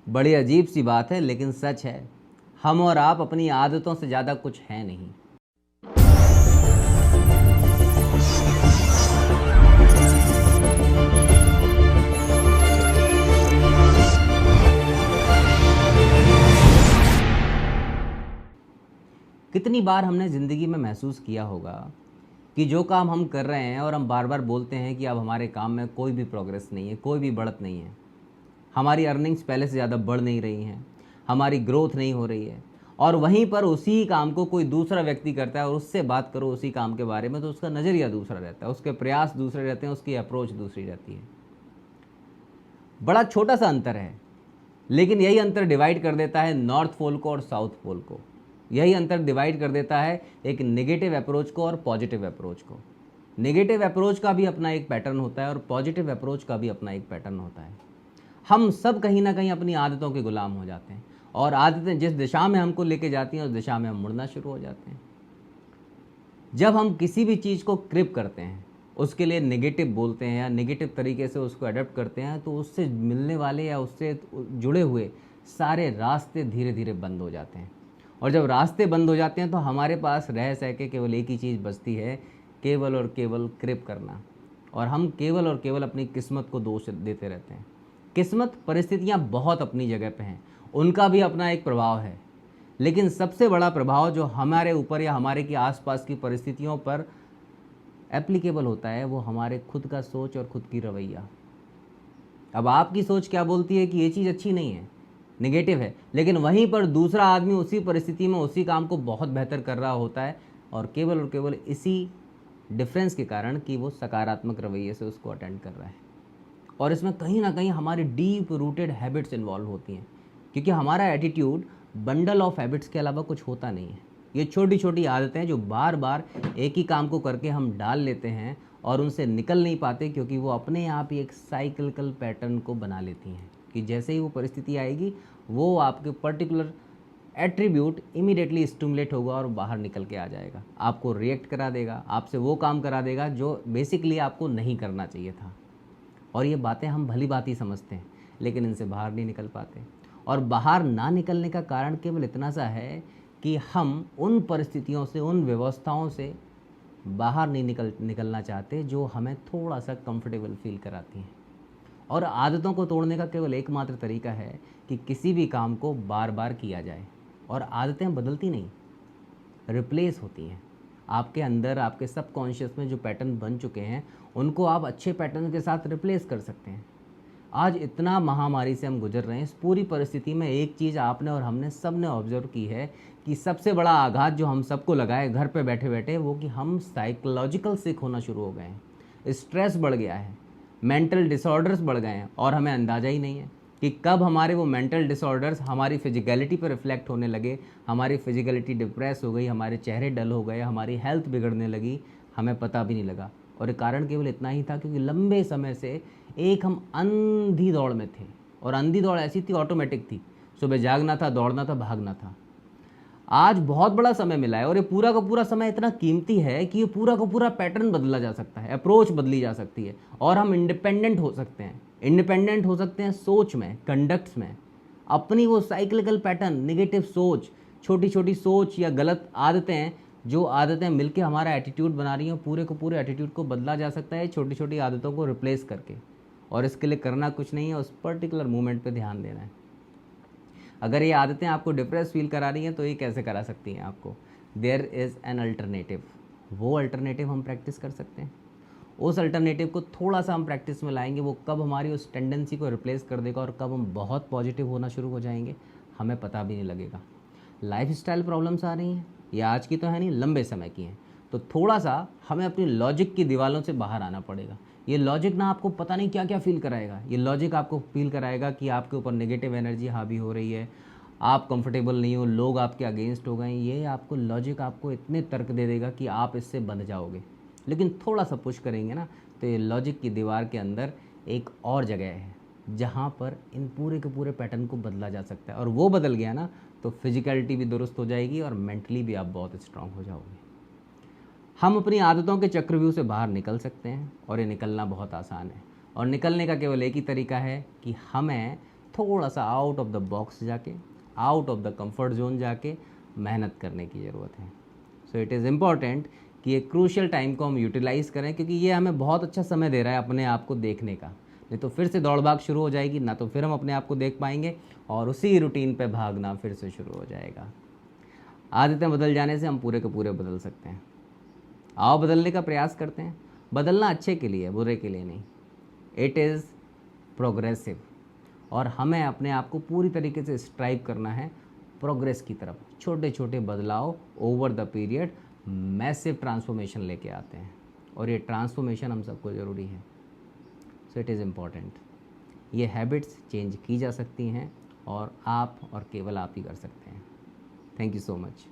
बड़ी अजीब सी बात है लेकिन सच है, हम और आप अपनी आदतों से ज़्यादा कुछ है नहीं। कितनी बार हमने ज़िंदगी में महसूस किया होगा कि जो काम हम कर रहे हैं और हम बार बार बोलते हैं कि अब हमारे काम में कोई भी प्रोग्रेस नहीं है, कोई भी बढ़त नहीं है, हमारी अर्निंग्स पहले से ज़्यादा बढ़ नहीं रही हैं, हमारी ग्रोथ नहीं हो रही है, और वहीं पर उसी काम को कोई दूसरा व्यक्ति करता है और उससे बात करो उसी काम के बारे में तो उसका नज़रिया दूसरा रहता है, उसके प्रयास दूसरे रहते हैं, उसकी अप्रोच दूसरी रहती है। बड़ा छोटा सा अंतर है, लेकिन यही अंतर डिवाइड कर देता है नॉर्थ पोल को और साउथ पोल को। यही अंतर डिवाइड कर देता है एक नेगेटिव अप्रोच को और पॉजिटिव अप्रोच को। नेगेटिव अप्रोच का भी अपना एक पैटर्न होता है और पॉजिटिव अप्रोच का भी अपना एक पैटर्न होता है। हम सब कहीं ना कहीं अपनी आदतों के गुलाम हो जाते हैं और आदतें जिस दिशा में हमको लेके जाती हैं उस दिशा में हम मुड़ना शुरू हो जाते हैं। जब हम किसी भी चीज़ को क्रिप करते हैं, उसके लिए नेगेटिव बोलते हैं या नेगेटिव तरीके से उसको अडेप्ट करते हैं, तो उससे मिलने वाले या उससे जुड़े हुए सारे रास्ते धीरे धीरे बंद हो जाते हैं। और जब रास्ते बंद हो जाते हैं तो हमारे पास रह सह के केवल एक ही चीज़ बचती है, केवल और केवल क्रिप करना। और हम केवल और केवल अपनी किस्मत को दोष देते रहते हैं। किस्मत, परिस्थितियाँ बहुत अपनी जगह पे हैं, उनका भी अपना एक प्रभाव है, लेकिन सबसे बड़ा प्रभाव जो हमारे ऊपर या हमारे के आसपास की परिस्थितियों पर एप्लीकेबल होता है वो हमारे खुद का सोच और खुद की रवैया। अब आपकी सोच क्या बोलती है कि ये चीज़ अच्छी नहीं है, नेगेटिव है, लेकिन वहीं पर दूसरा आदमी उसी परिस्थिति में उसी काम को बहुत बेहतर कर रहा होता है और केवल इसी डिफरेंस के कारण कि वो सकारात्मक रवैये से उसको अटेंड कर रहा है। और इसमें कहीं ना कहीं हमारी डीप रूटेड हैबिट्स इन्वॉल्व होती हैं, क्योंकि हमारा एटीट्यूड बंडल ऑफ हैबिट्स के अलावा कुछ होता नहीं है। ये छोटी छोटी आदतें जो बार बार एक ही काम को करके हम डाल लेते हैं और उनसे निकल नहीं पाते, क्योंकि वो अपने आप ही एक साइक्लिकल पैटर्न को बना लेती हैं कि जैसे ही वो परिस्थिति आएगी वो आपके पर्टिकुलर एट्रीब्यूट इमीडिएटली स्टिमुलेट होगा और बाहर निकल के आ जाएगा, आपको रिएक्ट करा देगा, आपसे वो काम करा देगा जो बेसिकली आपको नहीं करना चाहिए था। और ये बातें हम भली बात ही समझते हैं, लेकिन इनसे बाहर नहीं निकल पाते। और बाहर ना निकलने का कारण केवल इतना सा है कि हम उन परिस्थितियों से, उन व्यवस्थाओं से बाहर नहीं निकलना चाहते जो हमें थोड़ा सा कंफर्टेबल फील कराती हैं। और आदतों को तोड़ने का केवल एकमात्र तरीका है कि किसी भी काम को बार बार किया जाए। और आदतें बदलती नहीं, रिप्लेस होती हैं। आपके अंदर, आपके सबकॉन्शियस में जो पैटर्न बन चुके हैं उनको आप अच्छे पैटर्न के साथ रिप्लेस कर सकते हैं। आज इतना महामारी से हम गुजर रहे हैं, इस पूरी परिस्थिति में एक चीज़ आपने और हमने सब ने ऑब्जर्व की है कि सबसे बड़ा आघात जो हम सबको लगा है घर पे बैठे बैठे, वो कि हम साइकोलॉजिकल सिक होना शुरू हो गए हैं। स्ट्रेस बढ़ गया है, मेंटल डिसऑर्डर्स बढ़ गए हैं और हमें अंदाज़ा ही नहीं है कि कब हमारे वो मेंटल डिसऑर्डर्स हमारी फिजिकलिटी पर रिफ्लेक्ट होने लगे, हमारी फिजिकलिटी डिप्रेस हो गई, हमारे चेहरे डल हो गए, हमारी हेल्थ बिगड़ने लगी, हमें पता भी नहीं लगा। और कारण केवल इतना ही था क्योंकि लंबे समय से एक हम अंधी दौड़ में थे। और अंधी दौड़ ऐसी थी, ऑटोमेटिक थी, सुबह जागना था, दौड़ना था, भागना था। आज बहुत बड़ा समय मिला है और ये पूरा का पूरा समय इतना कीमती है कि ये पूरा का पूरा पैटर्न बदला जा सकता है, अप्रोच बदली जा सकती है और हम इंडिपेंडेंट हो सकते हैं। इंडिपेंडेंट हो सकते हैं सोच में, कंडक्ट्स में। अपनी वो साइक्लिकल पैटर्न, नेगेटिव सोच, छोटी छोटी सोच या गलत आदतें, जो आदतें मिलकर हमारा एटीट्यूड बना रही हैं, पूरे को पूरे एटीट्यूड को बदला जा सकता है छोटी छोटी आदतों को रिप्लेस करके। और इसके लिए करना कुछ नहीं है, उस पर्टिकुलर मोमेंट पे ध्यान देना है। अगर ये आदतें आपको डिप्रेस फील करा रही हैं तो ये कैसे करा सकती हैं आपको? There is an alternative. वो अल्टरनेटिव हम प्रैक्टिस कर सकते हैं। उस अल्टरनेटिव को थोड़ा सा हम प्रैक्टिस में लाएंगे, वो कब हमारी उस टेंडेंसी को रिप्लेस कर देगा और कब हम बहुत पॉजिटिव होना शुरू हो जाएंगे, हमें पता भी नहीं लगेगा। लाइफस्टाइल प्रॉब्लम्स आ रही हैं, ये आज की तो है नहीं, लंबे समय की हैं, तो थोड़ा सा हमें अपनी लॉजिक की दीवारों से बाहर आना पड़ेगा। ये लॉजिक ना आपको पता नहीं क्या क्या फील कराएगा। ये लॉजिक आपको फील कराएगा कि आपके ऊपर नेगेटिव एनर्जी हावी हो रही है, आप कंफर्टेबल नहीं हो, लोग आपके अगेंस्ट हो गए। ये आपको लॉजिक आपको इतने तर्क दे देगा कि आप इससे बंध जाओगे। लेकिन थोड़ा सा पुश करेंगे ना, तो ये लॉजिक की दीवार के अंदर एक और जगह है जहाँ पर इन पूरे के पूरे पैटर्न को बदला जा सकता है। और वो बदल गया ना तो फिजिकलिटी भी दुरुस्त हो जाएगी और मेंटली भी आप बहुत स्ट्रांग हो जाओगे। हम अपनी आदतों के चक्रव्यूह से बाहर निकल सकते हैं और ये निकलना बहुत आसान है। और निकलने का केवल एक ही तरीका है कि हमें थोड़ा सा आउट ऑफ द बॉक्स जाके, out of the comfort zone जाके मेहनत करने की ज़रूरत है। सो इट इज़ इम्पॉर्टेंट कि ये क्रूशियल टाइम को हम यूटिलाइज़ करें, क्योंकि ये हमें बहुत अच्छा समय दे रहा है अपने आप को देखने का। नहीं तो फिर से दौड़ भाग शुरू हो जाएगी, ना तो फिर हम अपने आप को देख पाएंगे और उसी रूटीन पे भागना फिर से शुरू हो जाएगा। आदतें बदल जाने से हम पूरे के पूरे बदल सकते हैं। आओ बदलने का प्रयास करते हैं। बदलना अच्छे के लिए, बुरे के लिए नहीं। इट इज़ प्रोग्रेसिव, और हमें अपने आप को पूरी तरीके से स्ट्राइव करना है प्रोग्रेस की तरफ। छोटे छोटे बदलाव over the period massive transformation लेके आते हैं, और ये ट्रांसफॉर्मेशन हम सबको ज़रूरी है। So it is important. ये हैबिट्स चेंज की जा सकती हैं, और आप और केवल आप ही कर सकते हैं। Thank you so much.